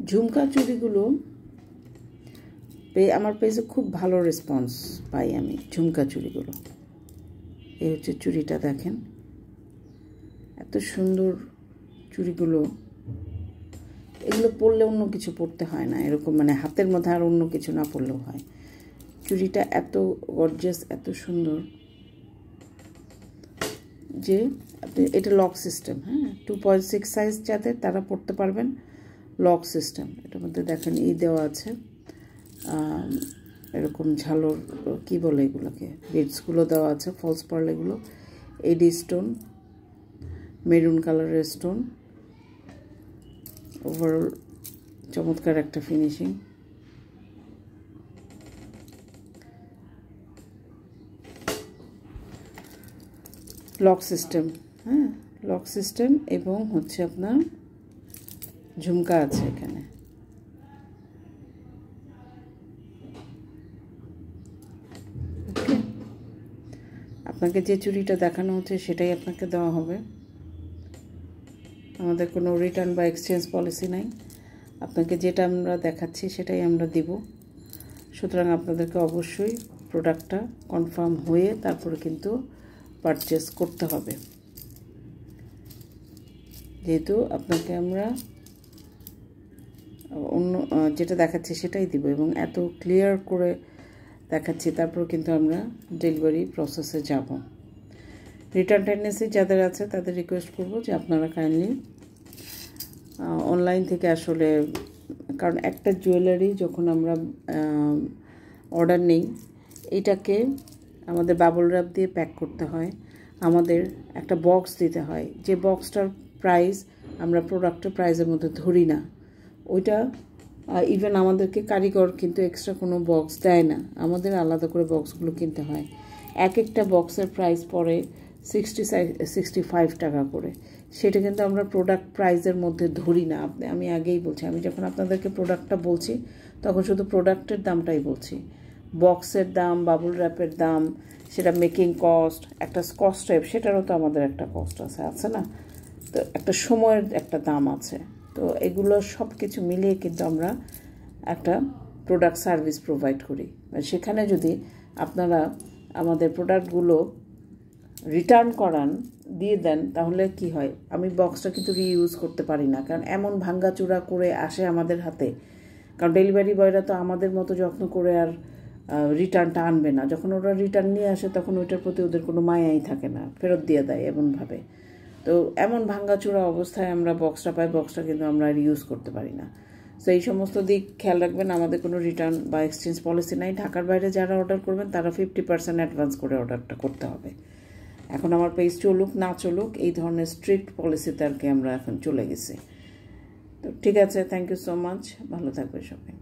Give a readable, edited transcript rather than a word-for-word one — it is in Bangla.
ঝুমকা চুড়িগুলো আমার পেজে খুব ভালো রেসপন্স পাই আমি ঝুমকা চুড়িগুলো। এই হচ্ছে চুড়িটা, দেখেন এত সুন্দর চুড়িগুলো। এগুলো পরলে অন্য কিছু পরতে হয় না, এরকম মানে হাতের মধ্যে আর অন্য কিছু না পরলেও হয়। চুড়িটা এত গর্জিয়াস, এত সুন্দর যে এটা লক সিস্টেম। হ্যাঁ, 2.6 সাইজ যাদের তারা পরতে পারবেন, লক সিস্টেম। এটার মধ্যে দেখেন দেওয়া আছে, এরকম ঝালর কি বলে এগুলোকে, বিডসগুলো দেওয়া আছে, ফলস পার্ল এগুলো, এডি স্টোন, মেরুন কালারের স্টোন। ওভারঅল চমৎকার একটা ফিনিশিং। লক সিস্টেম, হ্যাঁ লক সিস্টেম, এবং হচ্ছে আপনার ঝুমকা আছে এখানে। ওকে, আপনাকে যে চুড়িটা দেখানো হচ্ছে সেটাই আপনাকে দেওয়া হবে। আমাদের কোনো রিটার্ন বা এক্সচেঞ্জ পলিসি নাই, আপনাকে যেটা আমরা দেখাচ্ছি সেটাই আমরা দিব। সুতরাং আপনাদেরকে অবশ্যই প্রোডাক্টটা কনফার্ম হয়ে তারপরে কিন্তু পারচেস করতে হবে, যেহেতু আপনাকে আমরা অন্য যেটা দেখাচ্ছি সেটাই দিব এবং এত ক্লিয়ার করে দেখাচ্ছি, তারপর কিন্তু আমরা ডেলিভারি প্রসেসে যাব। রিটার্ন টেন্ডেন্সি যাদের আছে তাদের রিকোয়েস্ট করব যে আপনারা কাইন্ডলি অনলাইন থেকে আসলে, কারণ একটা জুয়েলারি যখন আমরা অর্ডার নেই, এটাকে আমাদের বাবল র্যাপ দিয়ে প্যাক করতে হয়, আমাদের একটা বক্স দিতে হয়, যে বক্সটার প্রাইস আমরা প্রোডাক্টের প্রাইসের মধ্যে ধরি না। ওইটা ইভেন আমাদেরকে কারিগর কিন্তু এক্সট্রা কোনো বক্স দেয় না, আমাদের আলাদা করে বক্সগুলো কিনতে হয়। এক একটা বক্সের প্রাইস পড়ে 65 টাকা করে। সেটা কিন্তু আমরা প্রোডাক্ট প্রাইসের মধ্যে ধরি না। আমি আগেই বলছি, আমি যখন আপনাদেরকে প্রোডাক্টটা বলছি তখন শুধু প্রোডাক্টের দামটাই বলছি। বক্সের দাম, বাবল র্যাপের দাম, সেটা মেকিং কস্ট, একটা স্কচ টাইপ, সেটারও তো আমাদের একটা কস্ট আছে না? তো একটা সময়ের একটা দাম আছে। তো এগুলো সব কিছু মিলিয়ে কিন্তু আমরা একটা প্রোডাক্ট সার্ভিস প্রোভাইড করি। সেখানে যদি আপনারা আমাদের প্রোডাক্টগুলো রিটার্ন করান, দিয়ে দেন, তাহলে কি হয়, আমি বক্সটা কিন্তু রিইউজ করতে পারি না, কারণ এমন ভাঙ্গাচোরা করে আসে আমাদের হাতে। কারণ ডেলিভারি বয়রা তো আমাদের মতো যত্ন করে আর রিটার্নটা আনবে না। যখন ওরা রিটার্ন নিয়ে আসে তখন ওইটার প্রতি ওদের কোনো মায়াই থাকে না, ফেরত দিয়ে দেয় এমনভাবে। তো এমন ভাঙ্গাচোরা অবস্থায় আমরা বক্সটা পাই, বক্সটা কিন্তু আমরা আর ইউজ করতে পারি না। সো এই সমস্ত দিক খেয়াল রাখবেন। আমাদের কোনো রিটার্ন বা এক্সচেঞ্জ পলিসি নাই। ঢাকার বাইরে যারা অর্ডার করবেন তারা 50% অ্যাডভান্স করে অর্ডারটা করতে হবে। এখন আমার পেজ চলুক না চলুক, এই ধরনের স্ট্রিক্ট পলিসিতে আর কি আমরা এখন চলে গেছি। তো ঠিক আছে, থ্যাংক ইউ সো মাচ, ভালো থাকবে সবাই।